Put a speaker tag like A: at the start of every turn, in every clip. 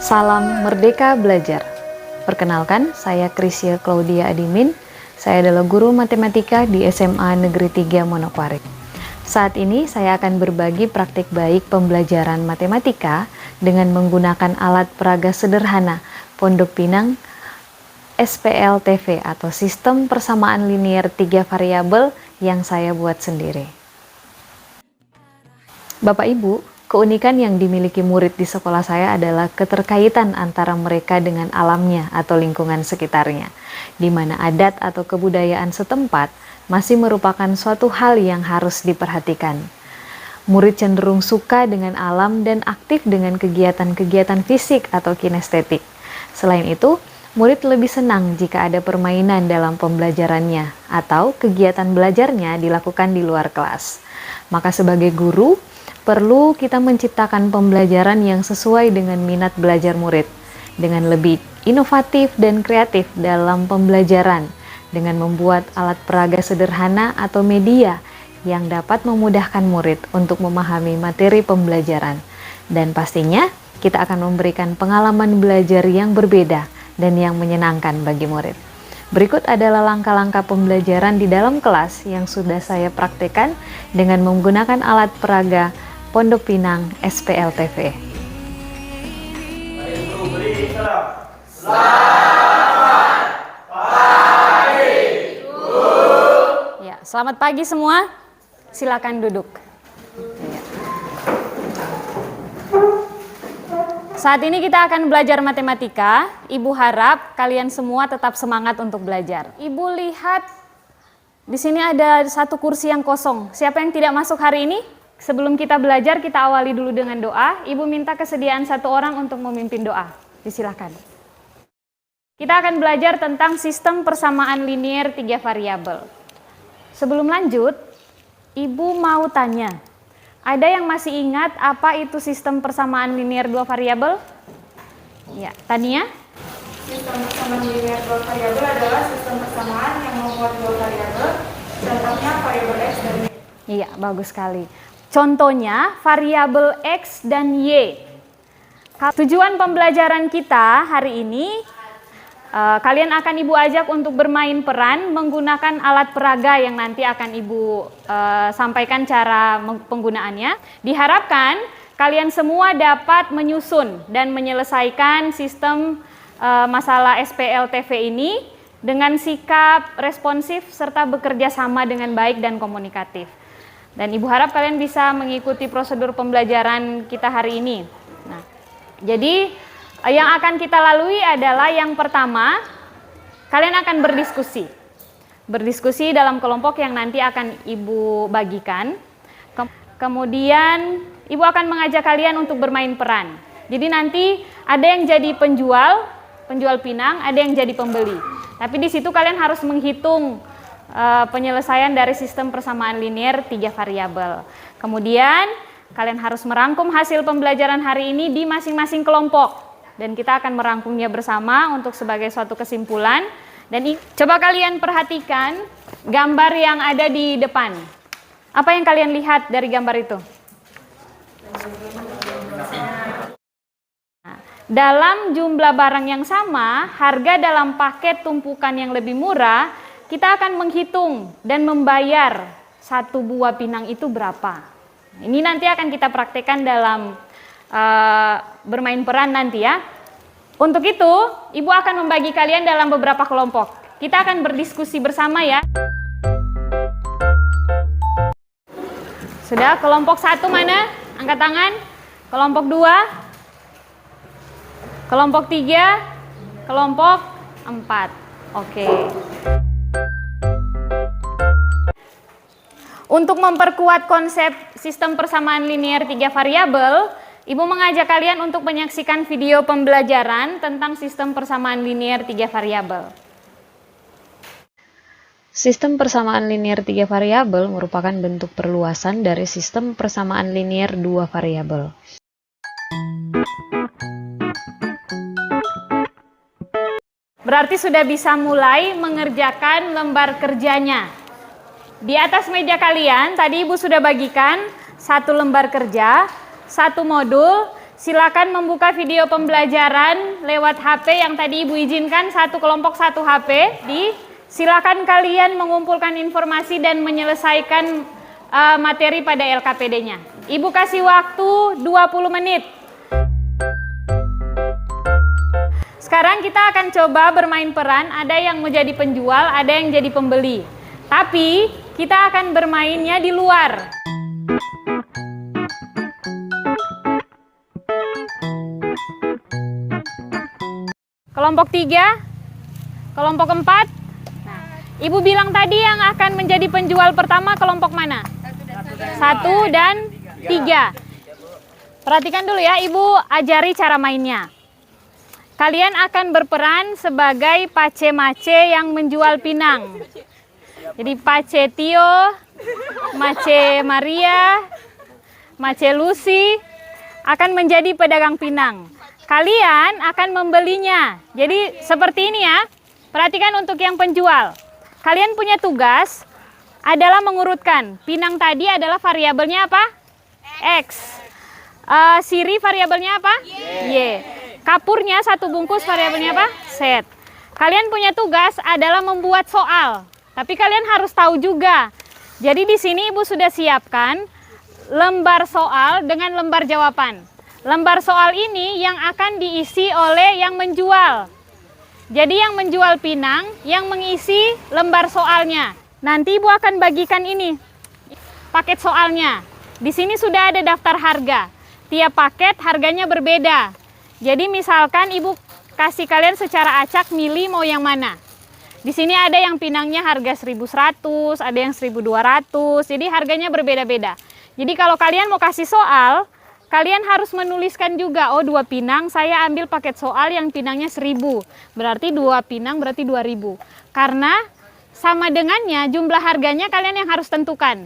A: Salam Merdeka Belajar. Perkenalkan, saya Krisya Claudia Adimin. Saya adalah guru matematika di SMA Negeri 3 Manokwari. Saat ini saya akan berbagi praktik baik pembelajaran matematika dengan menggunakan alat peraga sederhana Pondok Pinang SPLTV atau sistem persamaan linear 3 variabel yang saya buat sendiri. Bapak Ibu, keunikan yang dimiliki murid di sekolah saya adalah keterkaitan antara mereka dengan alamnya atau lingkungan sekitarnya, di mana adat atau kebudayaan setempat masih merupakan suatu hal yang harus diperhatikan. Murid cenderung suka dengan alam dan aktif dengan kegiatan-kegiatan fisik atau kinestetik. Selain itu, murid lebih senang jika ada permainan dalam pembelajarannya atau kegiatan belajarnya dilakukan di luar kelas. Maka sebagai guru, perlu kita menciptakan pembelajaran yang sesuai dengan minat belajar murid, dengan lebih inovatif dan kreatif dalam pembelajaran, dengan membuat alat peraga sederhana atau media yang dapat memudahkan murid untuk memahami materi pembelajaran. Dan pastinya, kita akan memberikan pengalaman belajar yang berbeda dan yang menyenangkan bagi murid. Berikut adalah langkah-langkah pembelajaran di dalam kelas yang sudah saya praktekkan dengan menggunakan alat peraga Pondok Pinang SPLTV. Selamat pagi semua. Silakan duduk. Saat ini kita akan belajar matematika. Ibu harap kalian semua tetap semangat untuk belajar. Ibu lihat di sini ada satu kursi yang kosong. Siapa yang tidak masuk hari ini? Sebelum kita belajar, kita awali dulu dengan doa. Ibu minta kesediaan satu orang untuk memimpin doa. Disilahkan. Kita akan belajar tentang sistem persamaan linear 3 variabel. Sebelum lanjut, Ibu mau tanya, ada yang masih ingat apa itu sistem persamaan linear 2 variabel? Ya, Tania?
B: Sistem persamaan linear 2 variabel adalah sistem persamaan yang membuat 2 variabel, contohnya variabel X dan Y.
A: Iya, bagus sekali. Contohnya variabel X dan Y. Tujuan pembelajaran kita hari ini, kalian akan Ibu ajak untuk bermain peran menggunakan alat peraga yang nanti akan Ibu sampaikan cara penggunaannya. Diharapkan kalian semua dapat menyusun dan menyelesaikan sistem masalah SPLTV ini dengan sikap responsif serta bekerja sama dengan baik dan komunikatif. Dan Ibu harap kalian bisa mengikuti prosedur pembelajaran kita hari ini. Nah, jadi yang akan kita lalui adalah yang pertama, kalian akan berdiskusi. Berdiskusi dalam kelompok yang nanti akan Ibu bagikan. Kemudian Ibu akan mengajak kalian untuk bermain peran. Jadi nanti ada yang jadi penjual pinang, ada yang jadi pembeli. Tapi di situ kalian harus menghitung penyelesaian dari sistem persamaan linear 3 variabel. Kemudian kalian harus merangkum hasil pembelajaran hari ini di masing-masing kelompok. Dan kita akan merangkumnya bersama untuk sebagai suatu kesimpulan. Dan coba kalian perhatikan gambar yang ada di depan. Apa yang kalian lihat dari gambar itu? Nah, dalam jumlah barang yang sama, harga dalam paket tumpukan yang lebih murah, kita akan menghitung dan membayar satu buah pinang itu berapa. Ini nanti akan kita praktekkan dalam bermain peran nanti ya. Untuk itu, Ibu akan membagi kalian dalam beberapa kelompok. Kita akan berdiskusi bersama ya. Sudah, kelompok 1 mana? Angkat tangan. Kelompok 2. Kelompok 3. Kelompok 4. Oke. Untuk memperkuat konsep sistem persamaan linear 3 variabel, Ibu mengajak kalian untuk menyaksikan video pembelajaran tentang sistem persamaan linear 3 variabel. Sistem persamaan linear 3 variabel merupakan bentuk perluasan dari sistem persamaan linear 2 variabel. Berarti sudah bisa mulai mengerjakan lembar kerjanya. Di atas meja kalian, tadi Ibu sudah bagikan satu lembar kerja, satu modul, silakan membuka video pembelajaran lewat HP yang tadi Ibu izinkan, satu kelompok satu HP. Silakan kalian mengumpulkan informasi dan menyelesaikan materi pada LKPD-nya. Ibu kasih waktu 20 menit. Sekarang kita akan coba bermain peran, ada yang menjadi penjual, ada yang jadi pembeli. Tapi kita akan bermainnya di luar. Kelompok 3, kelompok 4. Nah, Ibu bilang tadi yang akan menjadi penjual pertama kelompok mana? 1 dan 3. Perhatikan dulu ya, Ibu ajari cara mainnya. Kalian akan berperan sebagai pace-mace yang menjual pinang. Jadi pace Tio, mace Maria, mace Lucy akan menjadi pedagang pinang. Kalian akan membelinya. Jadi seperti ini ya. Perhatikan untuk yang penjual. Kalian punya tugas adalah mengurutkan. Pinang tadi adalah variabelnya apa? X. Siri variabelnya apa? Y. Kapurnya satu bungkus variabelnya apa? Z. Kalian punya tugas adalah membuat soal. Tapi kalian harus tahu juga. Jadi di sini Ibu sudah siapkan lembar soal dengan lembar jawaban. Lembar soal ini yang akan diisi oleh yang menjual. Jadi yang menjual pinang, yang mengisi lembar soalnya. Nanti Ibu akan bagikan ini, paket soalnya. Di sini sudah ada daftar harga. Tiap paket harganya berbeda. Jadi misalkan Ibu kasih kalian secara acak milih mau yang mana. Di sini ada yang pinangnya harga 1.100, ada yang 1.200. Jadi harganya berbeda-beda. Jadi kalau kalian mau kasih soal, kalian harus menuliskan juga, oh 2 pinang saya ambil paket soal yang pinangnya 1.000. Berarti 2 pinang berarti 2.000. Karena sama dengannya jumlah harganya kalian yang harus tentukan.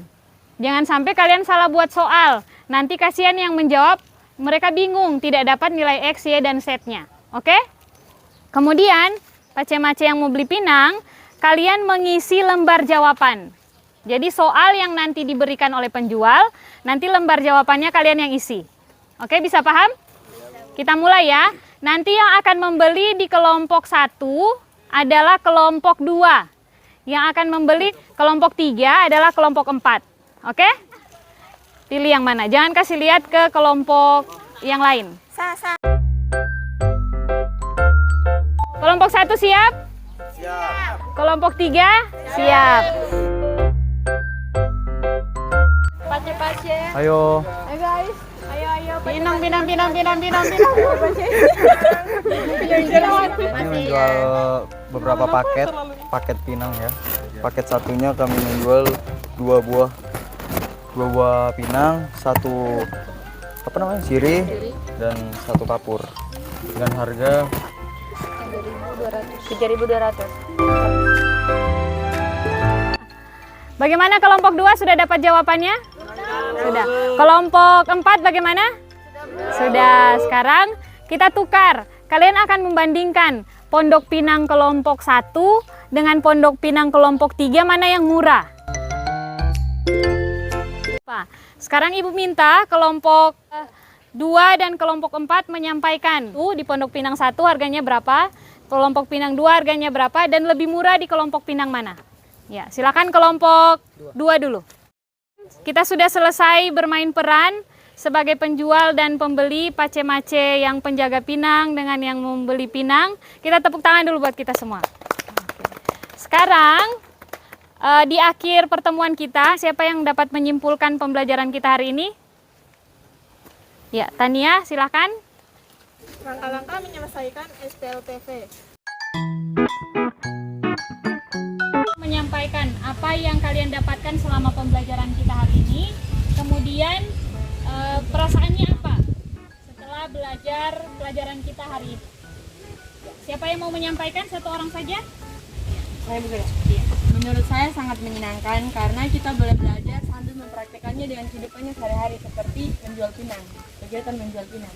A: Jangan sampai kalian salah buat soal. Nanti kasihan yang menjawab, mereka bingung tidak dapat nilai X, Y, dan Z-nya. Oke? Kemudian, pace-mace yang mau beli pinang, kalian mengisi lembar jawaban. Jadi soal yang nanti diberikan oleh penjual, nanti lembar jawabannya kalian yang isi. Oke, bisa paham? Kita mulai ya. Nanti yang akan membeli di kelompok 1 adalah kelompok 2. Yang akan membeli kelompok 3 adalah kelompok 4. Oke? Pilih yang mana. Jangan kasih lihat ke kelompok yang lain. Kelompok 1 siap? Siap. Kelompok 3? Siap.
B: Pace-pace.
C: Ayo.
B: Ayo guys. Ayo.
A: Pinang.
C: Ini menjual beberapa paket pinang ya. Paket satunya kami menjual 2 buah pinang, 1 siri dan 1 kapur dengan harga
A: 3.200. Bagaimana kelompok 2 sudah dapat jawabannya? Sudah. Kelompok 4 bagaimana? Sudah. Sekarang kita tukar. Kalian akan membandingkan pondok pinang kelompok 1 dengan pondok pinang kelompok 3 mana yang murah. Sekarang Ibu minta kelompok 2 dan kelompok 4 menyampaikan di pondok pinang 1 harganya berapa, kelompok pinang 2 harganya berapa, dan lebih murah di kelompok pinang mana. Ya, silakan kelompok 2 dulu. Kita sudah selesai bermain peran sebagai penjual dan pembeli, pace-mace yang penjaga pinang dengan yang membeli pinang. Kita tepuk tangan dulu buat kita semua. Sekarang di akhir pertemuan kita, siapa yang dapat menyimpulkan pembelajaran kita hari ini? Ya, Tania, silakan.
B: Langkah-langkah menyelesaikan SPLTV.
A: Menyampaikan apa yang kalian dapatkan selama pembelajaran kita hari ini, kemudian perasaannya apa setelah belajar pelajaran kita hari ini. Siapa yang mau menyampaikan? Satu orang saja.
D: Saya boleh. Menurut saya sangat menyenangkan karena kita boleh belajar sambil mempraktekannya dengan kehidupannya sehari-hari seperti menjual pinang, kegiatan menjual pinang.